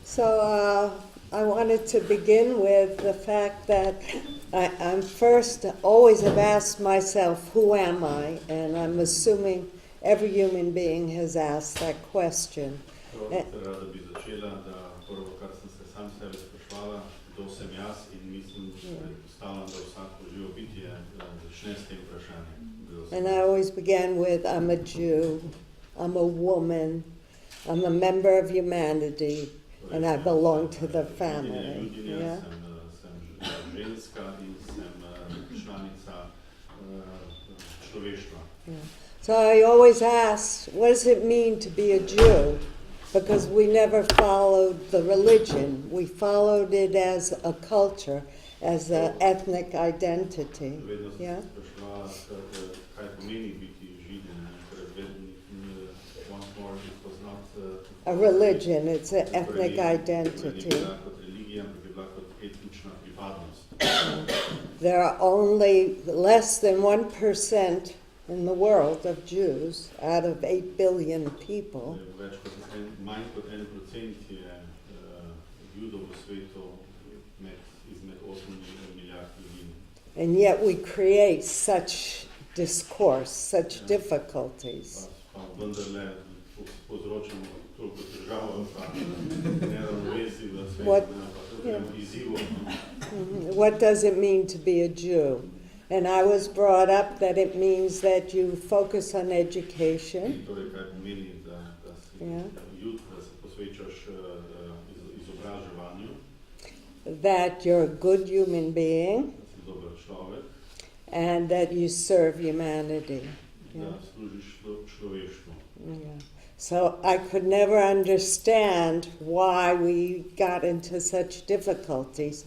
So I wanted to begin with the fact that I'm first always have asked myself, who am I? And I'm assuming every human being has asked that question. And I always began with, I'm a Jew, I'm a woman, I'm a member of humanity, and I belong to the family. Yeah? Yeah. So I always asked, what does it mean to be a Jew? Because we never followed the religion. We followed it as a culture, as an ethnic identity. Yeah? A religion, it's an ethnic identity. There are only less than 1% in the world of Jews out of 8 billion people. And yet we create such discourse, such difficulties. What does it mean to be a Jew? And I was brought up that it means that you focus on education. Yeah. That you're a good human being. And that you serve humanity. Yeah. Yeah. So I could never understand why we got into such difficulties.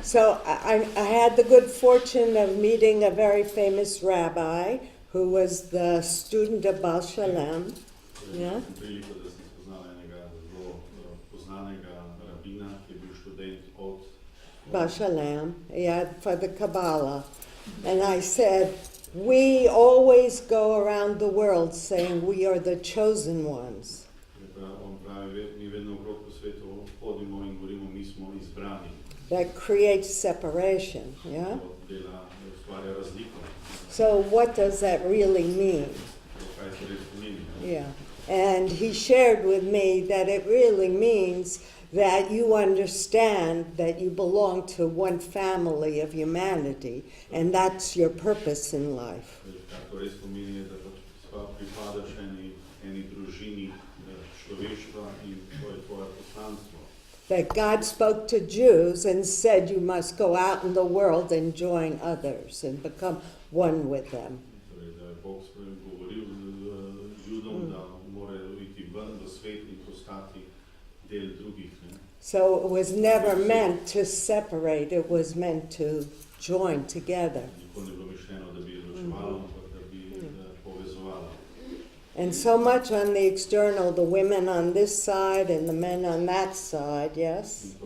So I had the good fortune of meeting a very famous rabbi who was the student of Baal Shalem. Yeah? Baal Shalem, yeah, for the Kabbalah. And I said, we always go around the world saying we are the chosen ones. That creates separation, yeah? So what does that really mean? Yeah. And he shared with me that it really means that you understand that you belong to one family of humanity, and that's your purpose in life. That God spoke to Jews and said you must go out in the world and join others and become one with them. So it was never meant to separate, it was meant to join together. And so much on the external, the women on this side and the men on that side, yes?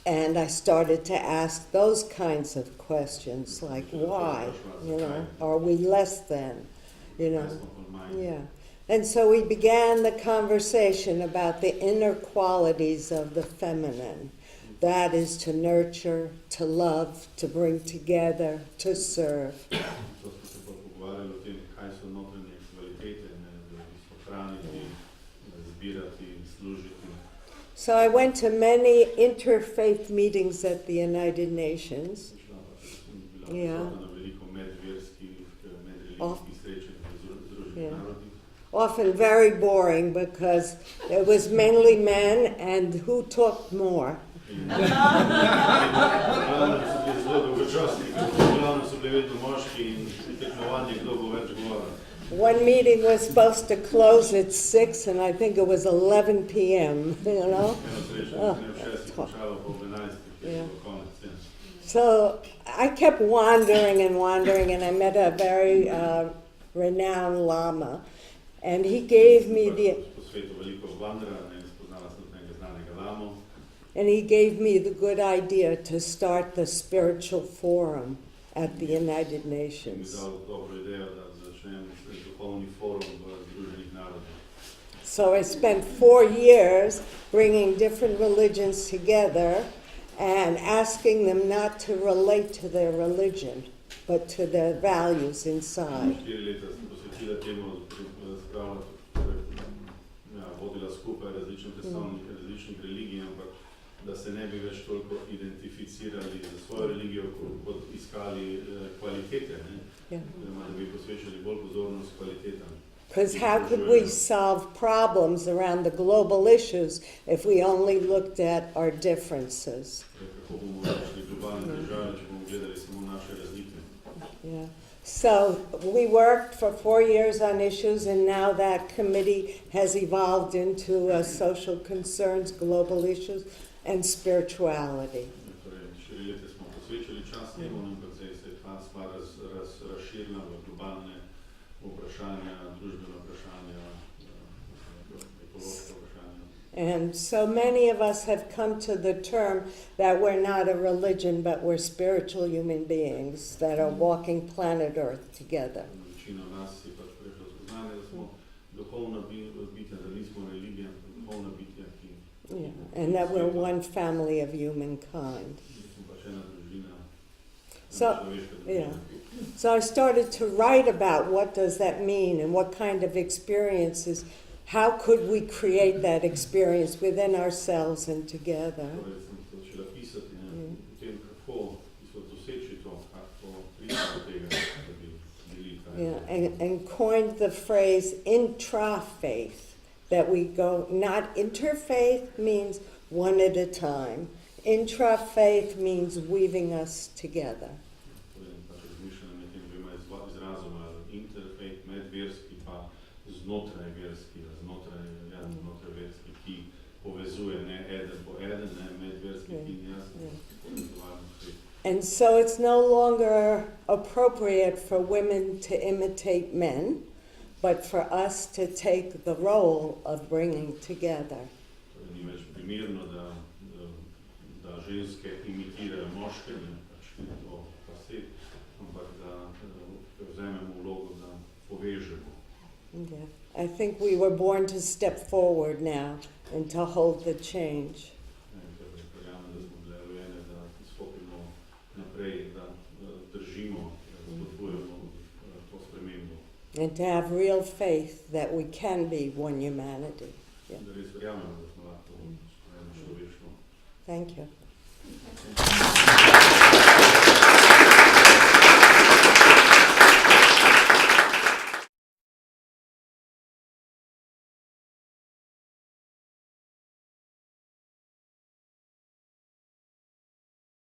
And I started to ask those kinds of questions, like why, are we less than, yeah. And so we began the conversation about the inner qualities of the feminine. That is to nurture, to love, to bring together, to serve. So I went to many interfaith meetings at the United Nations. Yeah. Yeah. Often very boring because it was mainly men, and who talked more? One meeting was supposed to close at 6, and I think it was 11 p.m., Oh, yeah. So I kept wandering, and I met a very renowned Lama, and he gave me the good idea to start the spiritual forum at the United Nations. So I spent 4 years bringing different religions together and asking them not to relate to their religion, but to their values inside. Da se ne bi več toliko identificirali za svojo religijo, kot iskali kvalitete, ne? Da bi posvečali bolj pozornost kvalitetam. Because how could we solve problems around the global issues if we only looked at our differences? Kako bomo rešili globalne težave, če bomo gledali samo naše razlike? Yeah. So we worked for 4 years on issues, and now that committee has evolved into social concerns, global issues, and spirituality. Torej, 4 leta smo posvečali čas temu, ampak zdaj se je ta stvar razširila v globalne vprašanja, družbena vprašanja, ekološka vprašanja. And so many of us have come to the term that we're not a religion, but we're spiritual human beings that are walking planet Earth together. Večina nas je pač prišla spoznanje, da smo duhovna bitja, da nismo religija, ampak duhovna bitja, ki and that we're one family of humankind. So I started to write about what does that mean and what kind of experiences, how could we create that experience within ourselves and together. And coined the phrase intra-faith. That we go, not interfaith means one at a time. Intra-faith means weaving us together. Interfaith, medverski pa znotraj-verski, znotraj-verski, ki povezuje ne eden po eden, ne medverski in jaz. And so it's no longer appropriate for women to imitate men, but for us to take the role of bringing together. Ni več primerno, da ženske imitirajo moške, pač ni to pase, ampak da vzamemo vlogo, da povežemo. Yeah. I think we were born to step forward now and to hold the change. Verjamem, da smo bile rojene, da stopimo naprej, da držimo, spodbujamo to spremembo. And to have real faith that we can be one humanity. Yeah. Da res verjamemo, da smo lahko človeštvo. Thank you.